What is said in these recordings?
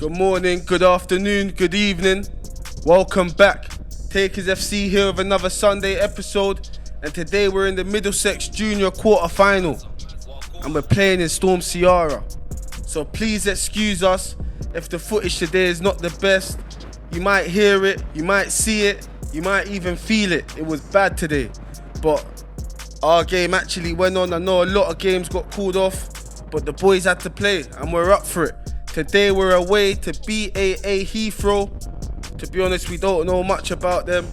Good morning, good afternoon, good evening. Welcome back. TAKERSFC here with another Sunday episode. And today we're in the Middlesex Junior quarter-final. And we're playing in Storm Ciara. So please excuse us if the footage today is not the best. You might hear it, you might see it, you might even feel it. It was bad today. But our game actually went on. I know a lot of games got called off, but the boys had to play and we're up for it. Today we're away to BAA Heathrow. To be honest, we don't know much about them.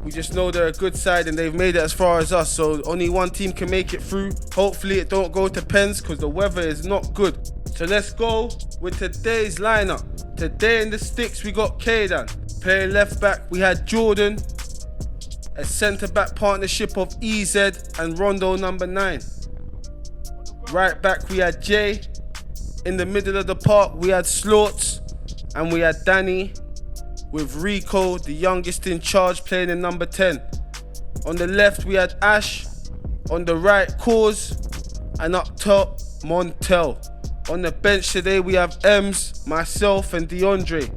We just know they're a good side and they've made it as far as us. So only one team can make it through. Hopefully it don't go to pens because the weather is not good. So let's go with today's lineup. Today in the sticks we got Kaydan. Playing left back we had Jordan. A centre back partnership of EZ and Rondo number 9. Right back we had Jay. In the middle of the park we had Slorts and we had Danny, with Rico, the youngest in charge, playing in number 10. On the left we had Ash, on the right Cause, and up top Montel. On the bench today we have Ems, myself and DeAndre.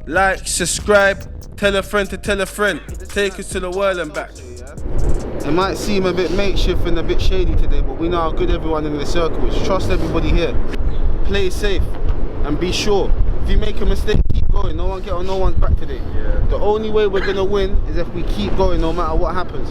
Like, subscribe, tell a friend to tell a friend. Take us to the world and back. It might seem a bit makeshift and a bit shady today, but we know how good everyone in the circle is. Trust everybody here. Play safe and be sure. If you make a mistake, keep going. No one get on no one's back today. Yeah. The only way we're going to win is if we keep going no matter what happens.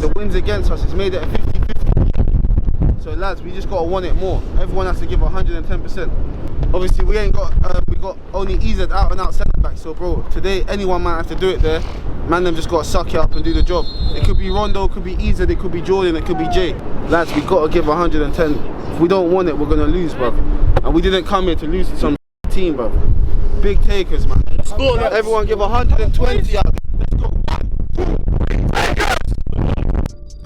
The wins against us, it's made it a 50-50. So lads, we just got to want it more. Everyone has to give 110%. Obviously we ain't got, we got only EZ out and out centre back. So bro, today anyone might have to do it there. Man, them just got to suck it up and do the job. It could be Rondo, it could be EZ, it could be Jordan, it could be Jay. Lads, we got to give 110. If we don't want it, we're going to lose, bruv. And we didn't come here to lose to some team, bruv. Big takers, man. Let's go, everyone give 120 out. Let's go.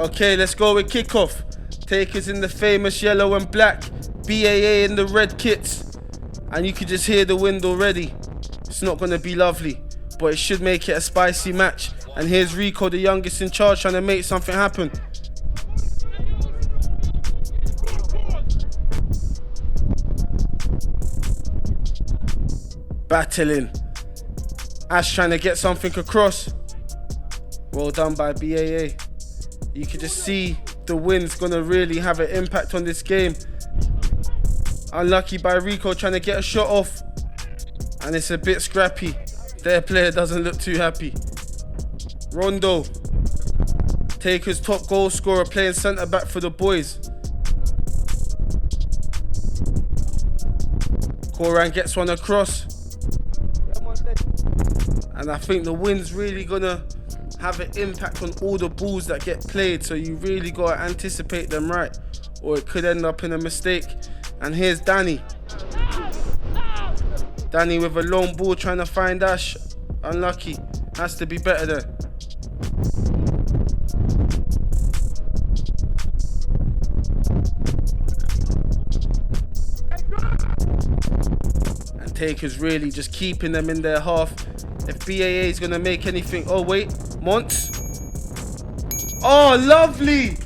Okay, let's go with kickoff. Takers in the famous yellow and black, BAA in the red kits. And you can just hear the wind already. It's not going to be lovely, but it should make it a spicy match. And here's Rico, the youngest in charge, trying to make something happen. Battling. Ash trying to get something across. Well done by BAA. You can just see the wind's gonna really have an impact on this game. Unlucky by Rico trying to get a shot off. And it's a bit scrappy. Their player doesn't look too happy. Rondo. Takers top goal scorer, playing centre back for the boys. Koran gets one across. And I think the wind's really gonna have an impact on all the balls that get played, so you really gotta anticipate them right, or it could end up in a mistake. And here's Danny. Danny with a long ball trying to find Ash. Unlucky. Has to be better there. And Takers really just keeping them in their half. If BAA is going to make anything... Oh, wait. Monts. Oh, lovely.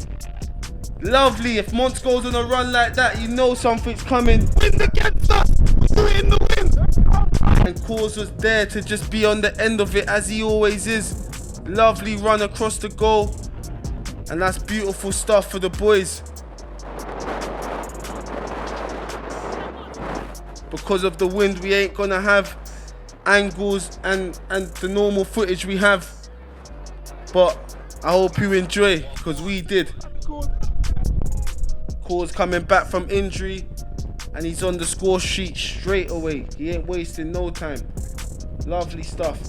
Lovely. If Monts goes on a run like that, you know something's coming. Wind against us. We're in the wind. And Cause was there to just be on the end of it, as he always is. Lovely run across the goal. And that's beautiful stuff for the boys. Because of the wind, we ain't going to have angles and the normal footage we have, but I hope you enjoy, because we did. Cause coming back from injury and he's on the score sheet straight away. He ain't wasting no time. Lovely stuff.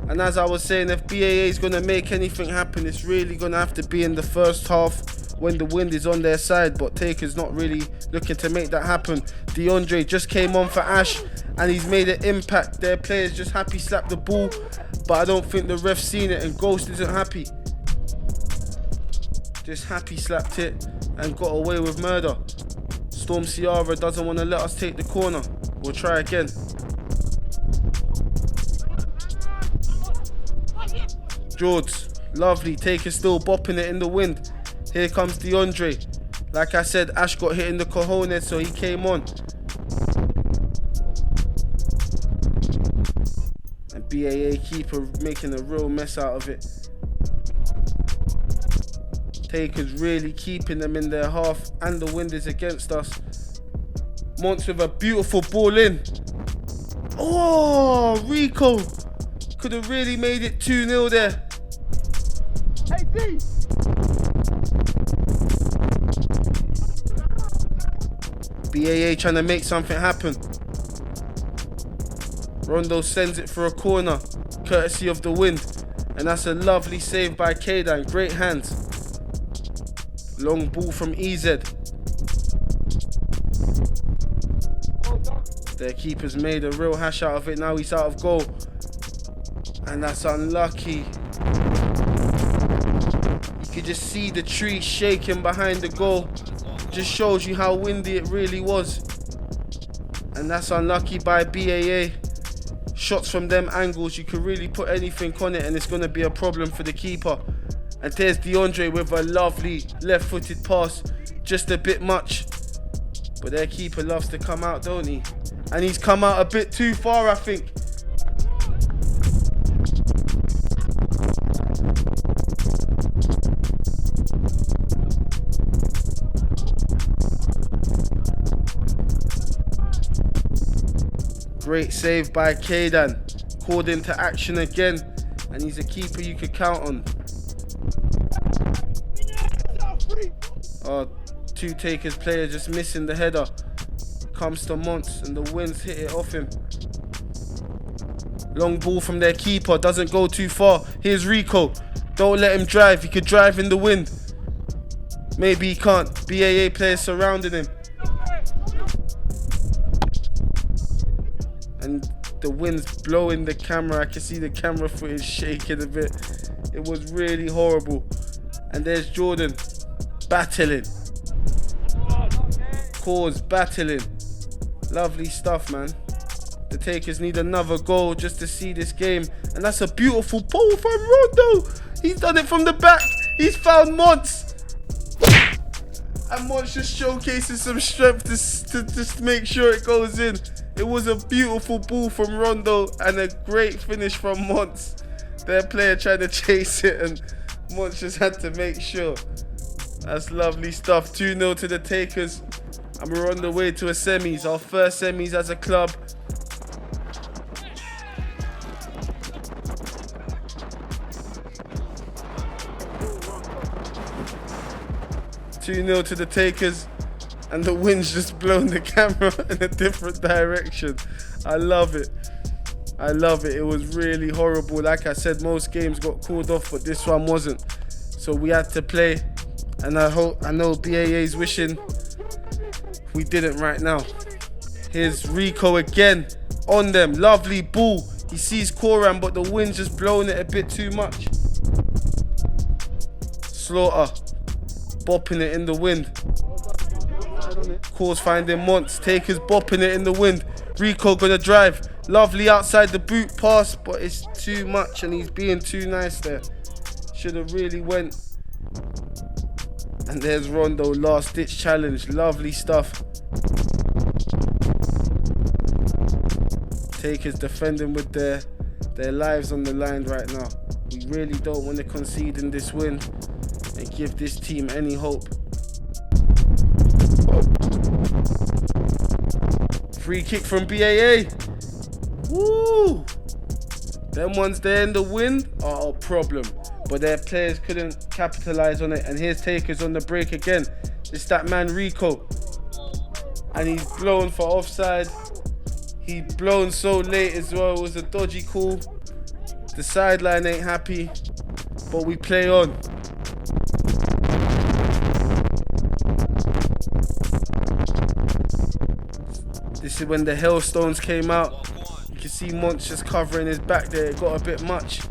And as I was saying, if BAA is going to make anything happen, it's really going to have to be in the first half when the wind is on their side, but Taker's not really looking to make that happen. DeAndre just came on for Ash and he's made an impact. Their players just happy slapped the ball, but I don't think the ref's seen it, and Ghost isn't happy. Just happy slapped it and got away with murder. Storm Ciara doesn't want to let us take the corner. We'll try again. George, lovely. Taker still bopping it in the wind. Here comes DeAndre. Like I said, Ash got hit in the cojones, so he came on. And BAA keeper making a real mess out of it. Takers really keeping them in their half, and the wind is against us. Monts with a beautiful ball in. Oh, Rico could have really made it 2-0 there. Hey, D. BAA trying to make something happen. Rondo sends it for a corner, courtesy of the wind. And that's a lovely save by Kaydan. Great hands. Long ball from EZ. Their keeper's made a real hash out of it. Now he's out of goal. And that's unlucky. You could just see the tree shaking behind the goal. Just shows you how windy it really was. And that's unlucky by BAA. Shots from them angles, you could really put anything on it and it's going to be a problem for the keeper. And there's DeAndre with a lovely left-footed pass. Just a bit much. But their keeper loves to come out, don't he? And he's come out a bit too far, I think. Great save by Kaydan. Called into action again. And he's a keeper you could count on. Oh, two Takers player just missing the header. Comes to Monts and the winds hit it off him. Long ball from their keeper. Doesn't go too far. Here's Rico. Don't let him drive. He could drive in the wind. Maybe he can't. BAA players surrounding him. And the wind's blowing the camera. I can see the camera footage shaking a bit. It was really horrible. And there's Jordan battling. Cause battling. Lovely stuff, man. The Takers need another goal just to see this game. And that's a beautiful ball from Rondo. He's done it from the back. He's found Monts. And Monts just showcases some strength to just make sure it goes in. It was a beautiful ball from Rondo and a great finish from Monts. Their player tried to chase it and Monts just had to make sure. That's lovely stuff. 2-0 to the Takers. And we're on the way to a semis. Our first semis as a club. (2-0) to the Takers. And the wind's just blown the camera in a different direction. I love it. I love it. It was really horrible. Like I said, most games got called off, but this one wasn't. So we had to play. And I know BAA's wishing we didn't right now. Here's Rico again on them. Lovely ball. He sees Koran, but the wind's just blowing it a bit too much. Slaughter bopping it in the wind. Cause finding Monts. Takers bopping it in the wind. Rico gonna drive. Lovely outside the boot pass, but it's too much and he's being too nice there. Should have really went. And there's Rondo, last ditch challenge. Lovely stuff. Takers defending with their lives on the line right now. We really don't want to concede in this win and give this team any hope. Free kick from BAA. Woo! Them ones there in the wind are a problem. But their players couldn't capitalize on it. And here's Takers on the break again. It's that man Rico. And he's blown for offside. He blown so late as well. It was a dodgy call. The sideline ain't happy. But we play on. This is when the hailstones came out. You can see Monts just covering his back there. It got a bit much.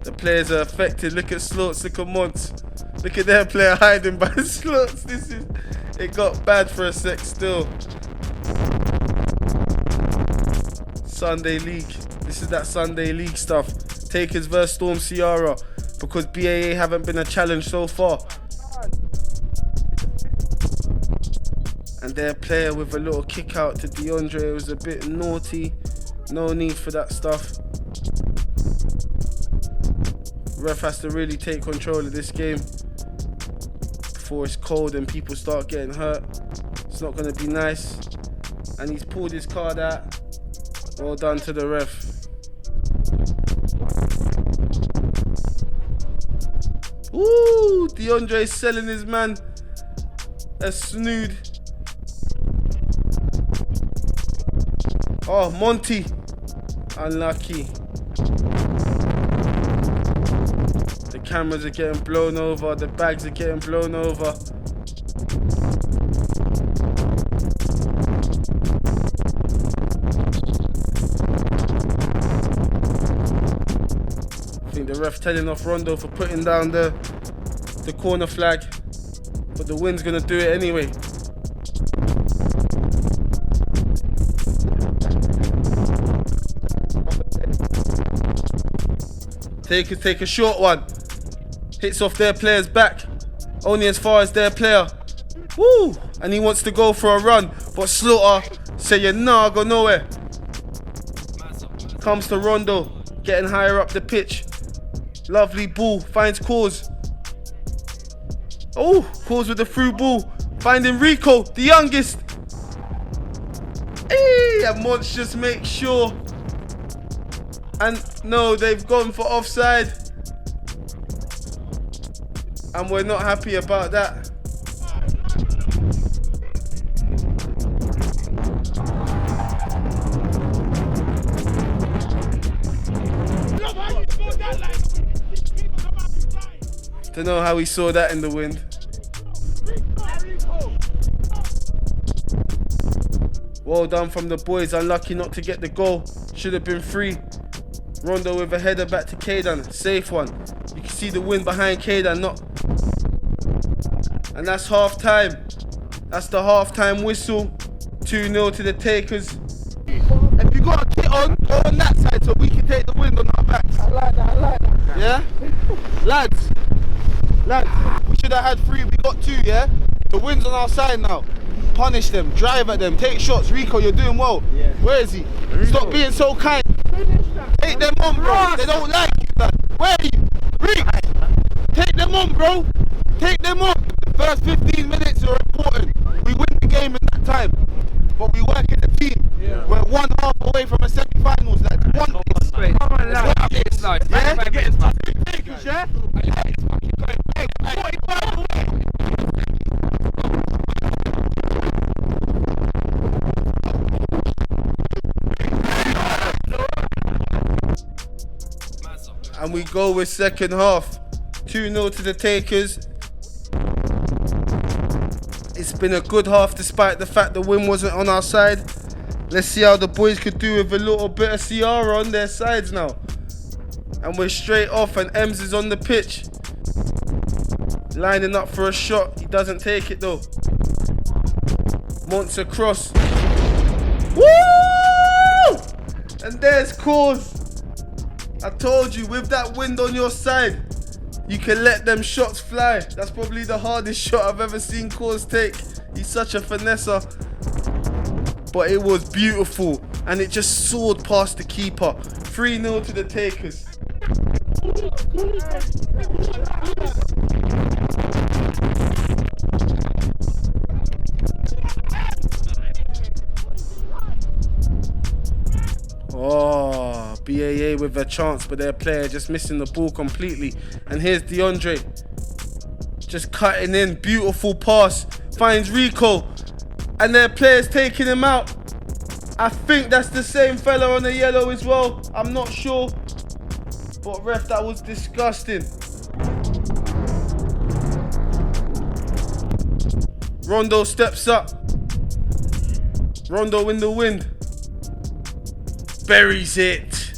The players are affected. Look at Slots, look at Monts. Look at their player hiding by Slots. It got bad for a sec still. Sunday League. This is that Sunday League stuff. Takers versus Storm Ciara. Because BAA haven't been a challenge so far. And their player with a little kick out to DeAndre was a bit naughty. No need for that stuff. Ref has to really take control of this game before it's cold and people start getting hurt. It's not going to be nice. And he's pulled his card out. Well done to the ref. Ooh, DeAndre's selling his man a snood. Oh, Monty. Unlucky. The cameras are getting blown over. The bags are getting blown over. I think the ref telling off Rondo for putting down the corner flag. But the wind's going to do it anyway. Takers take a short one. Hits off their player's back. Only as far as their player. Woo! And he wants to go for a run. But Slaughter saying, nah, go nowhere. Comes to Rondo. Getting higher up the pitch. Lovely ball. Finds Cause. Oh, Cause with the through ball. Finding Rico, the youngest. Hey, and Monts just makes sure. And no, they've gone for offside. And we're not happy about that. Don't know how he saw that in the wind. Well done from the boys. Unlucky not to get the goal. Should have been free. Rondo with a header back to Kaden. Safe one. You can see the wind behind Kaden. And that's half time. That's the half time whistle. 2-0 to the Takers. If you got a kit on, go on that side so we can take the wind on our backs. I like that. Yeah? Lads, we should have had 3. We got 2, yeah? The wind's on our side now. Punish them, drive at them, take shots. Rico, you're doing well. Yeah. Where is he? Stop being so kind. Take them on, bro. They don't like you, man. Where are you? Rick! Take them on, bro. Take them on. The first 15 minutes are important. We win the game in that time. But we work in a team. Yeah. We're 1 half away from a semi-finals. Like, one place. Come on, lads. Yeah? And we go with second half. 2-0 to the Takers. It's been a good half despite the fact the wind wasn't on our side. Let's see how the boys could do with a little bit of Ciara on their sides now. And we're straight off and Ems is on the pitch. Lining up for a shot. He doesn't take it though. Monts across. Woo! And there's Cause. I told you, with that wind on your side, you can let them shots fly. That's probably the hardest shot I've ever seen Cause take. He's such a finesser. But it was beautiful. And it just soared past the keeper. 3-0 to the Takers. Oh, BAA with a chance, but their player just missing the ball completely. And here's DeAndre. Just cutting in. Beautiful pass. Finds Rico. And their player's taking him out. I think that's the same fella on the yellow as well. I'm not sure. But ref, that was disgusting. Rondo steps up. Rondo in the wind. Buries it.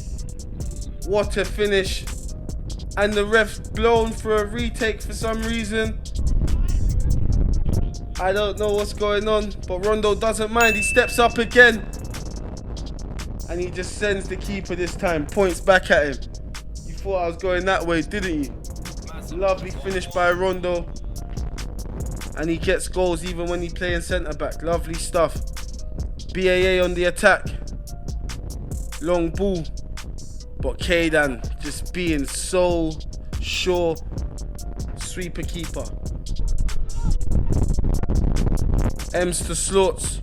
What a finish. And the ref's blown for a retake for some reason. I don't know what's going on, but Rondo doesn't mind. He steps up again. And he just sends the keeper this time. Points back at him. You thought I was going that way, didn't you? Lovely finish by Rondo. And he gets goals even when he's playing centre back. Lovely stuff. BAA on the attack. Long ball. But Kaydan just being so sure. Sweeper keeper. Ems to Slaughts.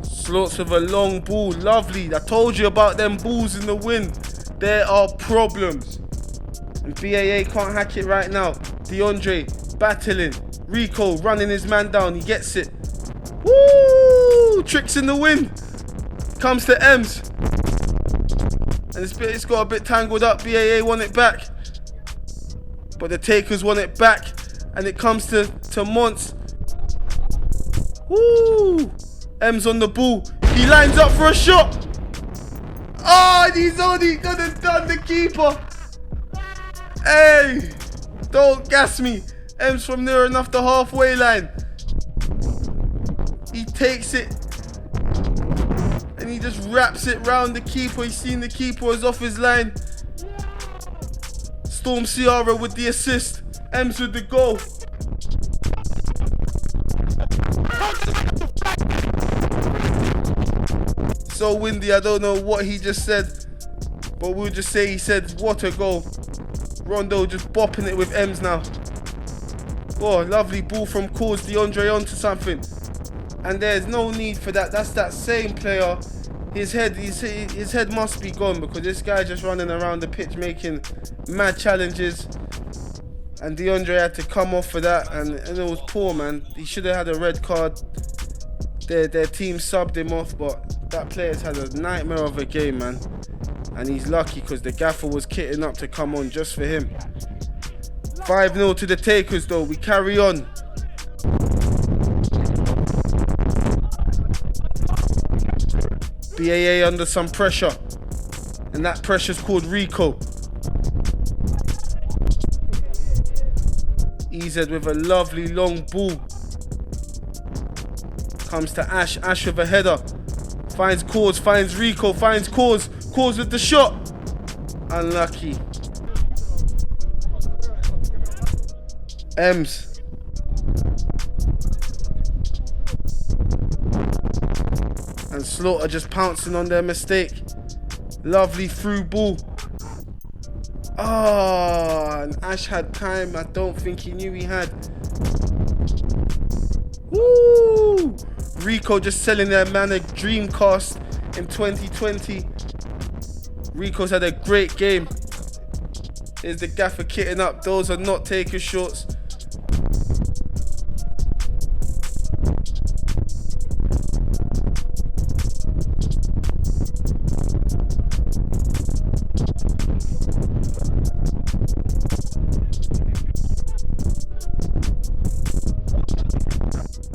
Slaughts with a long ball. Lovely. I told you about them balls in the wind. There are problems. And BAA can't hack it right now. DeAndre battling. Rico running his man down. He gets it. Woo! Tricks in the wind. Comes to Ems. And it's got a bit tangled up. BAA want it back. But the Takers want it back. And it comes to Monts. Woo! Ems on the ball. He lines up for a shot. Oh, and he's only gonna done the keeper. Hey, don't gas me. Ems from near enough the halfway line. He takes it. And he just wraps it round the keeper. He's seen the keeper was off his line. Storm Ciara with the assist. Ems with the goal. So windy, I don't know what he just said, but we'll just say he said, what a goal. Rondo just bopping it with Ems now. Oh, lovely ball from Cause DeAndre onto something. And there's no need for that. That's that same player. His head must be gone because this guy just running around the pitch making mad challenges. And DeAndre had to come off for that, and it was poor, man. He should have had a red card. Their team subbed him off, but that player's had a nightmare of a game, man. And he's lucky because the gaffer was kitting up to come on just for him. 5-0 to the Takers though, we carry on. BAA under some pressure. And that pressure's called Rico. EZ with a lovely long ball. Comes to Ash. Ash with a header. Finds Cause, finds Rico, finds Cause. Cause with the shot. Unlucky. Ems. And Slaughter just pouncing on their mistake. Lovely through ball. Ah, and Ash had time. I don't think he knew he had. Woo! Rico just selling their man a Dreamcast in 2020. Rico's had a great game. Here's the gaffer kitting up. Those are not Takers shorts.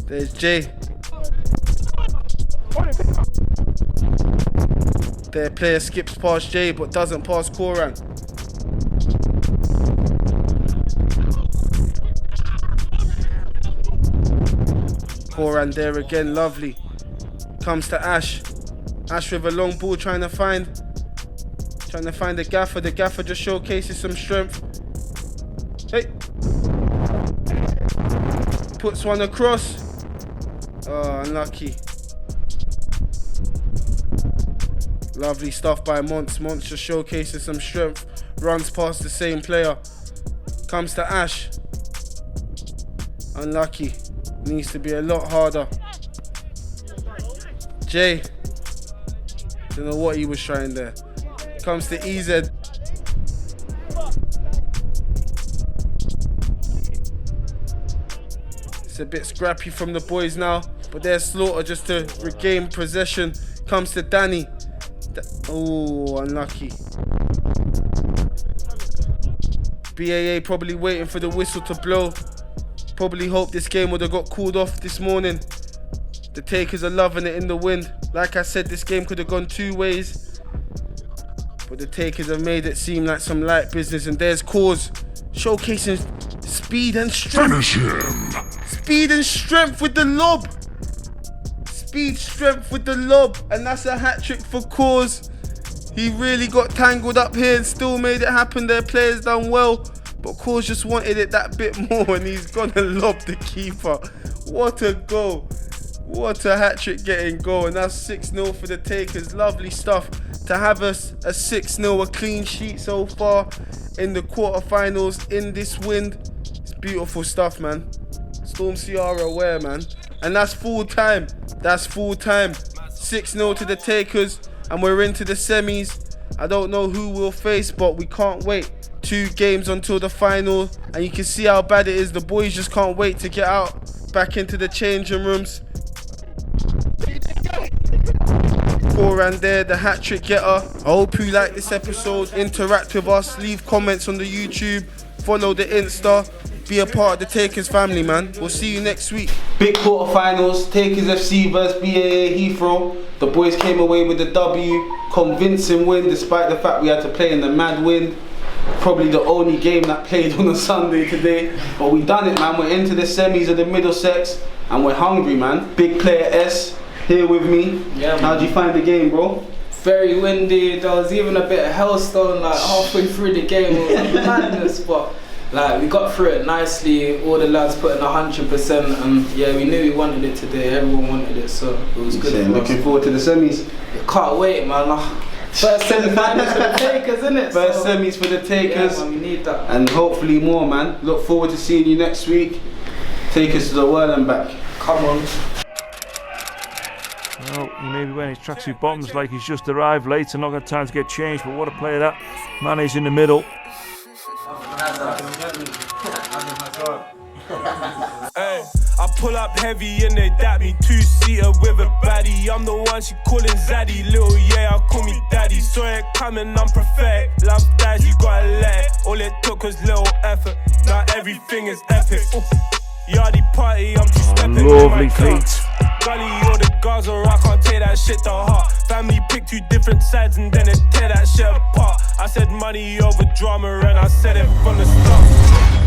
There's Jay. Their player skips past Jay but doesn't pass Koran. Koran there again, lovely. Comes to Ash. Ash with a long ball trying to find the gaffer. The gaffer just showcases some strength. Hey. Puts one across. Oh, unlucky. Lovely stuff by Monts. Monts just showcases some strength. Runs past the same player. Comes to Ash. Unlucky. Needs to be a lot harder. Jay. Don't know what he was trying there. Comes to EZ. It's a bit scrappy from the boys now, but there's Slaughter just to regain possession. Comes to Danny. Oh, unlucky. BAA probably waiting for the whistle to blow. Probably hope this game would have got called off this morning. The Takers are loving it in the wind. Like I said, this game could have gone two ways. But the Takers have made it seem like some light business. And there's Cause showcasing speed and strength. Finish him. Speed and strength with the lob. Speed, strength with the lob. And that's a hat-trick for Cause. He really got tangled up here and still made it happen. Their players done well. But Cause just wanted it that bit more. And he's gonna lob the keeper. What a goal. What a hat-trick getting goal. And that's 6-0 for the Takers. Lovely stuff. to have us a 6-0, a clean sheet so far in the quarterfinals in this wind. It's beautiful stuff, man. Storm Ciara aware, man. And that's full time. That's full time. 6-0 to the Takers, and we're into the semis. I don't know who we'll face, but we can't wait. 2 games until the final, and you can see how bad it is. The boys just can't wait to get out, back into the changing rooms. Koran there, the hat-trick getter. I hope you like this episode. Interact with us, leave comments on the YouTube, follow the Insta, be a part of the Takers family, man. We'll see you next week. Big quarterfinals, TAKERSFC versus BAA Heathrow. The boys came away with the W, convincing win despite the fact we had to play in the mad wind. Probably the only game that played on a Sunday today, but we done it, man. We're into the semis of the Middlesex, and we're hungry, man. Big player S here with me. Yeah, how'd you find the game, bro? Very windy. There was even a bit of hailstone like halfway through the game. It was like madness, but like we got through it nicely. All the lads put in 100%, and yeah, we knew we wanted it today. Everyone wanted it, so it was good. Looking forward to the semis. Can't wait, man. First semi-finals for the Takers, innit? First semis for the Takers. Yeah, man, we need that. And hopefully more, man. Look forward to seeing you next week. Take us to the world and back. Come on. Well, he may be wearing his tracksuit bottoms like he's just arrived late and not got time to get changed, but what a player that. Mane's in the middle. Hey, I pull up heavy and they dap me, 2-seater with a baddie. I'm the one she calling Zaddy, little yeah, I call me daddy. Saw it coming, I'm prophetic. Love that, you gotta let it. All it took was little effort. Now everything is epic. Ooh. Yardie party, I'm two-stepping. Lovely feet. Gully or the Gaza, I can't take that shit to heart. Family pick 2 different sides and then it tear that shit apart. I said money over drama and I said it from the start.